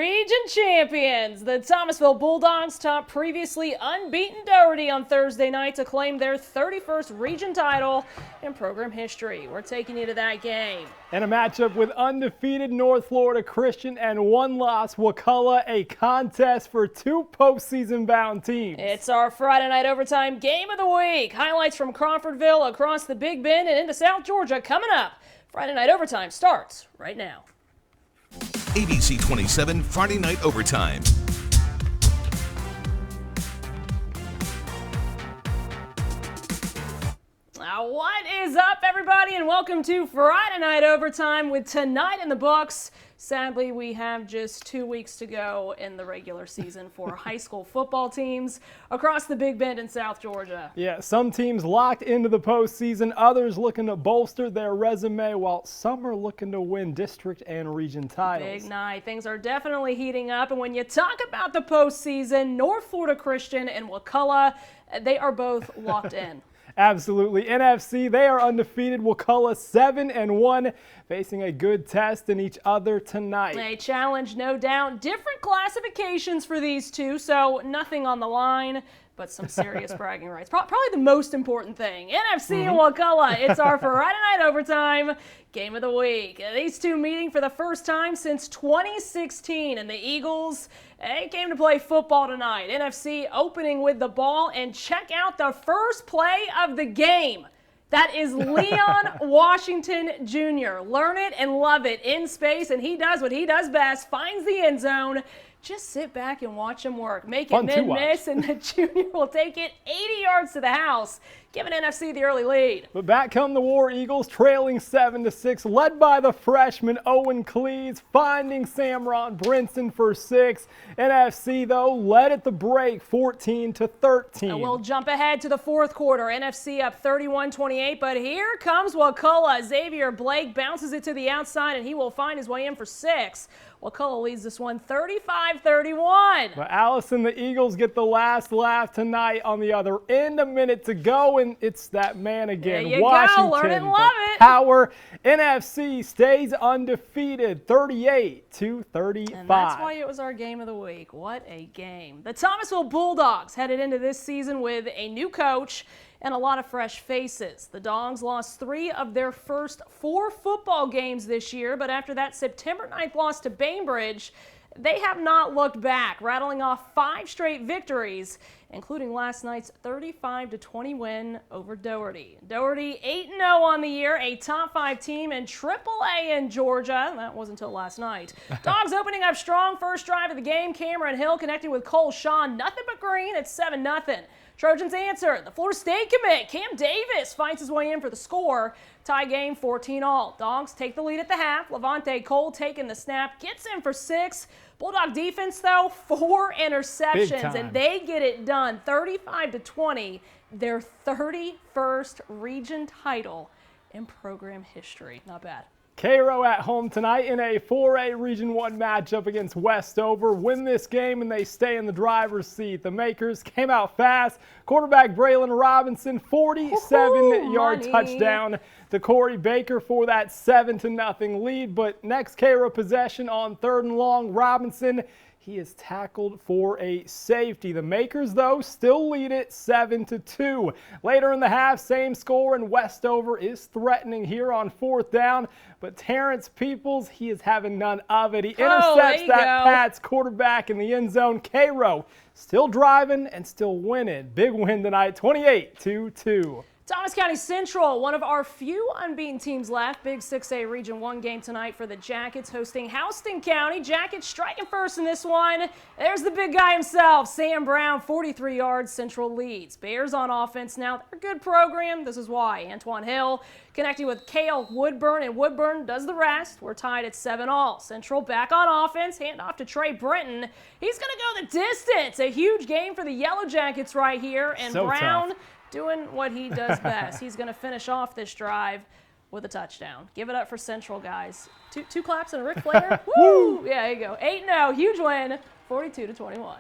Region champions. The Thomasville Bulldogs topped previously unbeaten Doherty on Thursday night to claim their 31st region title in program history. We're taking you to that game. And a matchup with undefeated North Florida Christian and one loss Wakulla, a contest for two postseason-bound teams. It's our Friday night overtime game of the week. Highlights from Crawfordville across the Big Bend and into South Georgia coming up. Friday night overtime starts right now. ABC 27 Friday Night Overtime. What is up, everybody, and welcome to Friday Night Overtime with tonight in the books. Sadly, we have just 2 weeks to go in the regular season for high school football teams across the Big Bend in South Georgia. Yeah, some teams locked into the postseason, others looking to bolster their resume, while some are looking to win district and region titles. Big night. Things are definitely heating up, and when you talk about the postseason, North Florida Christian and Wakulla, they are both locked in. Absolutely. NFC, they are undefeated. Wakulla 7-1, facing a good test in each other tonight. A challenge, no doubt. Different classifications for these two, so nothing on the line, but some serious bragging rights. Probably the most important thing. NFC and Wakulla, it's our Friday Night Overtime game of the week. These two meeting for the first time since 2016, and the Eagles, they came to play football tonight. NFC opening with the ball, and check out the first play of the game. That is Leon Washington Jr. Learn it and love it in space, and he does what he does best, finds the end zone. Just sit back and watch him work. Make it mid-miss, and the junior will take it 80 yards to the house, giving NFC the early lead. But back come the War Eagles, trailing 7-6, led by the freshman Owen Cleese, finding Samron Brinson for 6. NFC, though, led at the break 14-13. We'll jump ahead to the fourth quarter. NFC up 31-28, but here comes Wakulla. Xavier Blake bounces it to the outside, and he will find his way in for 6. Wakulla leads this one 35-31. But Allison, the Eagles get the last laugh tonight on the other end. A minute to go, and it's that man again. There you Washington, go. Learn and love it. Power. NFC stays undefeated, 38-35. And that's why it was our game of the week. What a game. The Thomasville Bulldogs headed into this season with a new coach and a lot of fresh faces. The Dogs lost 3 of their first 4 football games this year, but after that September 9th loss to Bainbridge, they have not looked back, rattling off 5 straight victories, including last night's 35-20 win over Doherty. Doherty 8-0 on the year, a top 5 team in AAA in Georgia. That wasn't until last night. Dogs opening up strong first drive of the game. Cameron Hill connecting with Cole Shaw. Nothing but green at 7-0. Trojans answer. The Florida State commit, Cam Davis, finds his way in for the score. Tie game 14-all. Dogs take the lead at the half. Levante Cole taking the snap, gets in for 6. Bulldog defense, though, 4 interceptions, and they get it done. 35-20, their 31st region title in program history. Not bad. Cairo at home tonight in a 4A Region 1 matchup against Westover. Win this game and they stay in the driver's seat. The Makers came out fast. Quarterback Braylon Robinson, 47-yard touchdown to Corey Baker for that 7-0 lead. But next Cairo possession on 3rd and long, Robinson, he is tackled for a safety. The Makers, though, still lead it 7-2. Later in the half, same score, and Westover is threatening here on 4th down. But Terrence Peoples, he is having none of it. He intercepts that Pats quarterback in the end zone. Cairo still driving and still winning. Big win tonight, 28-2. Thomas County Central, one of our few unbeaten teams left. Big 6A Region 1 game tonight for the Jackets, hosting Houston County. Jackets striking first in this one. There's the big guy himself, Sam Brown, 43 yards. Central leads. Bears on offense now. They're a good program. This is why. Antoine Hill connecting with Cale Woodburn, and Woodburn does the rest. We're tied at 7-all. Central back on offense. Hand off to Trey Brenton. He's going to go the distance. A huge game for the Yellow Jackets right here. And so Brown tough. Doing what he does best. He's going to finish off this drive with a touchdown. Give it up for Central, guys. Two claps and a Ric Flair. Woo! Yeah, there you go. 8-0, huge win, 42-21.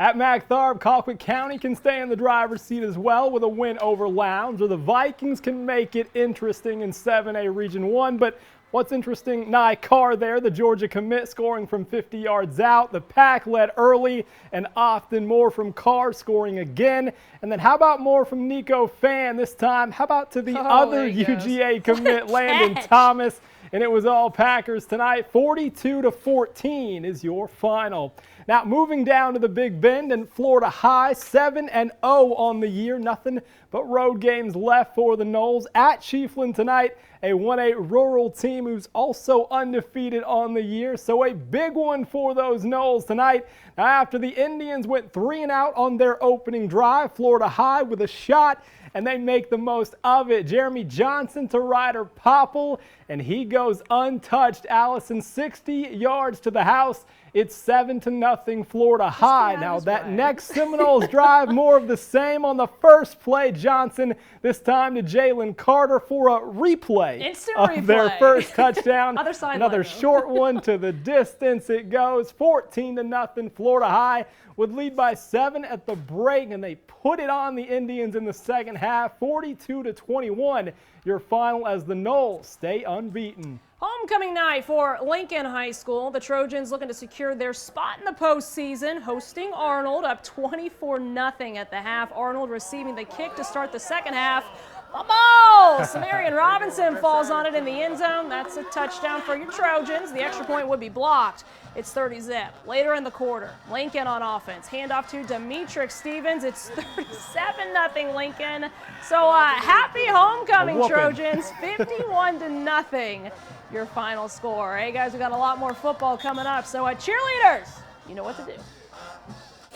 At MacTharp, Colquitt County can stay in the driver's seat as well with a win over Lowndes, or the Vikings can make it interesting in 7A Region 1, but What's interesting, Nye Carr there, the Georgia commit, scoring from 50 yards out. The Pack led early and often more from Carr scoring again. And then how about more from Nico Fan this time? How about to the other UGA commit, Landon Thomas? And it was all Packers tonight. 42-14 is your final. Now moving down to the Big Bend and Florida High, 7-0 on the year. Nothing but road games left for the Noles at Chiefland tonight. A 1A rural team who's also undefeated on the year. So a big one for those Noles tonight. Now after the Indians went 3-and-out on their opening drive, Florida High with a shot, and they make the most of it. Jeremy Johnson to Ryder Popple, and he goes untouched. Allison 60 yards to the house. It's 7-0 Florida High. Now that next Seminoles drive, more of the same on the first play. Johnson this time to Jalen Carter for a replay of their first touchdown. Another short one to the distance. It goes 14-0 Florida High would lead by 7 at the break, and they put it on the Indians in the second half. 42-21 your final as the Noles stay unbeaten. Homecoming night for Lincoln High School. The Trojans looking to secure their spot in the postseason, hosting Arnold, up 24-0 at the half. Arnold receiving the kick to start the second half. The ball! Samarian Robinson falls on it in the end zone. That's a touchdown for your Trojans. The extra point would be blocked. It's 30-zip. Later in the quarter, Lincoln on offense. Handoff to Demetric Stevens. It's 37-0 Lincoln. So happy homecoming, Trojans. 51-0 your final score. Hey guys, we got a lot more football coming up. So cheerleaders, you know what to do.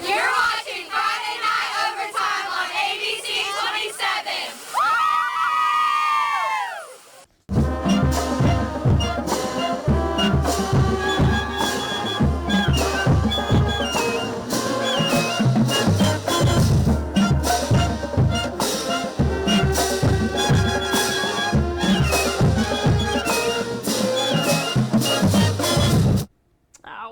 You're watching Friday Night Overtime on ABC 27.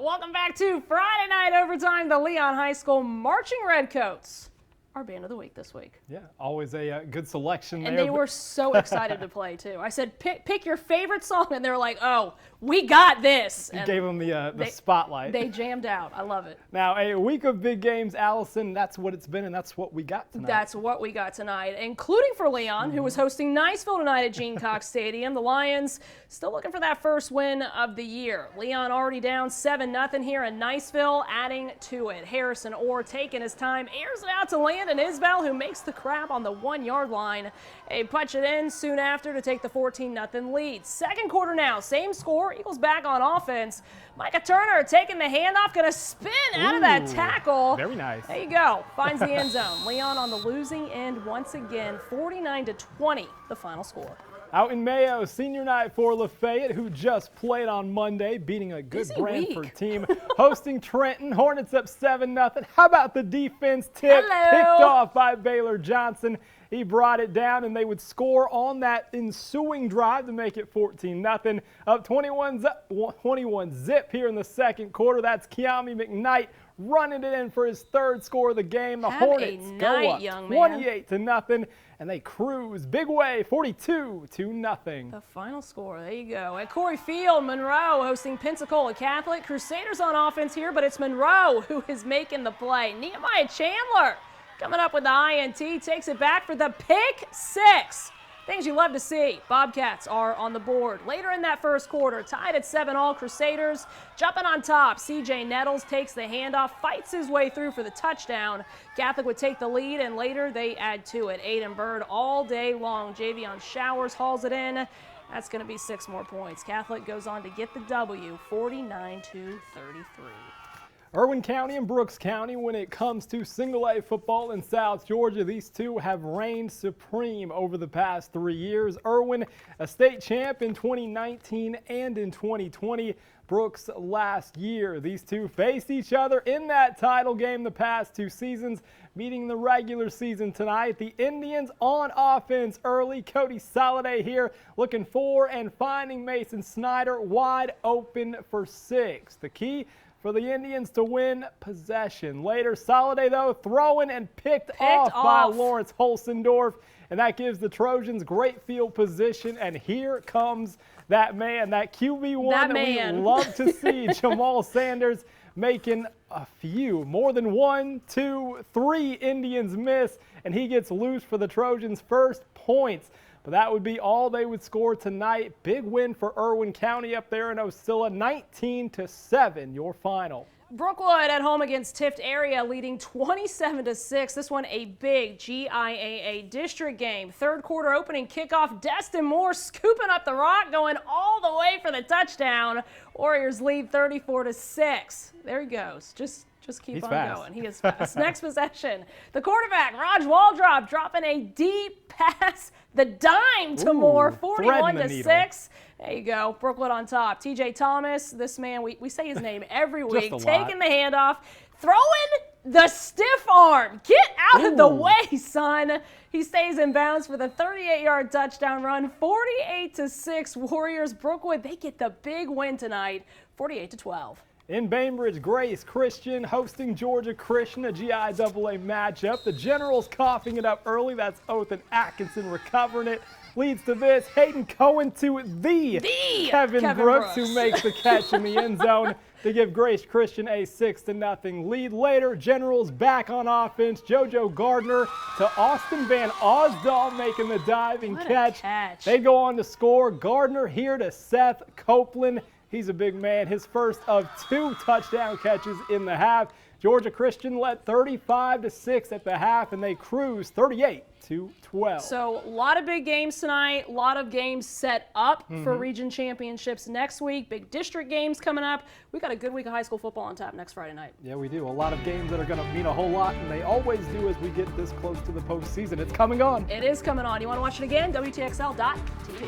Welcome back to Friday Night Overtime. The Leon High School Marching Redcoats, our band of the week this week. Yeah, always a good selection there. And they were so excited to play, too. I said, pick your favorite song, and they were like, oh, we got this. You gave them the spotlight. They jammed out. I love it. Now, a week of big games, Allison, that's what it's been, and that's what we got tonight. That's what we got tonight, including for Leon, who was hosting Niceville tonight at Gene Cox Stadium. The Lions still looking for that first win of the year. Leon already down 7-0 here, and Niceville adding to it. Harrison Orr taking his time, airs it out to Landon Isbell, who makes the grab on the 1-yard line. They punch it in soon after to take the 14-0 lead. Second quarter now, same score. Eagles back on offense. Micah Turner taking the handoff, going to spin out of that tackle. Very nice. There you go. Finds the end zone. Leon on the losing end once again. 49-20, the final score. Out in Mayo, senior night for Lafayette, who just played on Monday, beating a good Brantford team, hosting Trenton. Hornets up 7-0. How about the defense tip? Picked off by Baylor Johnson. He brought it down, and they would score on that ensuing drive to make it 14-0. Up 21-zip here in the second quarter. That's Kiami McKnight running it in for his third score of the game. The Hornets go up 28-0, and they cruise big way, 42-0. The final score, there you go. At Corey Field, Monroe hosting Pensacola Catholic. Crusaders on offense here, but it's Monroe who is making the play. Nehemiah Chandler coming up with the INT, takes it back for the pick six. Things you love to see. Bobcats are on the board. Later in that first quarter, tied at 7-all, Crusaders jumping on top. CJ Nettles takes the handoff, fights his way through for the touchdown. Catholic would take the lead, and later they add to it. Aiden Bird all day long. Javion Showers hauls it in. That's going to be 6 more points. Catholic goes on to get the W, 49-33. Irwin County and Brooks County, when it comes to single-A football in South Georgia, these two have reigned supreme over the past 3 years. Irwin, a state champ in 2019 and in 2020. Brooks last year. These two faced each other in that title game the past 2 seasons, meeting the regular season tonight. The Indians on offense early. Cody Soliday here looking for and finding Mason Snyder wide open for 6. The key for the Indians to win possession. Later, Soliday, though, throwing and picked off by Lawrence Holsendorf, and that gives the Trojans great field position, and here comes that man, that QB1 that we love to see, Jamal Sanders, making a few, more than 1, 2, 3 Indians miss, and he gets loose for the Trojans' first points. But that would be all they would score tonight. Big win for Irwin County up there in Osceola, 19-7, your final. Brookwood at home against Tift area, leading 27-6. This one a big GIAA district game. Third quarter opening kickoff. Destin Moore scooping up the rock, going all the way for the touchdown. Warriors lead 34-6. There he goes. Just keep on going. He is fast. Next possession. The quarterback, Raj Waldrop, dropping a deep pass, the dime to Moore, 41-6. There you go. Brookwood on top. TJ Thomas, this man, we say his name every week, taking the handoff, throwing the stiff arm. Get out of the way, son. He stays in bounds for the 38-yard touchdown run, 48-6. Warriors, Brookwood, they get the big win tonight, 48-12. In Bainbridge, Grace Christian hosting Georgia Christian, a GIAA matchup. The Generals coughing it up early. That's Othan Atkinson recovering it. Leads to this. Hayden Cohen to the Kevin Brooks, who makes the catch in the end zone to give Grace Christian a 6-0 lead. Later, Generals back on offense. JoJo Gardner to Austin Van Osdal making the diving catch. They go on to score. Gardner here to Seth Copeland. He's a big man. His first of 2 touchdown catches in the half. Georgia Christian led 35-6 at the half, and they cruise 38-12. So a lot of big games tonight. A lot of games set up for region championships next week. Big district games coming up. We got a good week of high school football on tap next Friday night. Yeah, we do. A lot of games that are going to mean a whole lot, and they always do as we get this close to the postseason. It's coming on. It is coming on. You want to watch it again? WTXL.tv.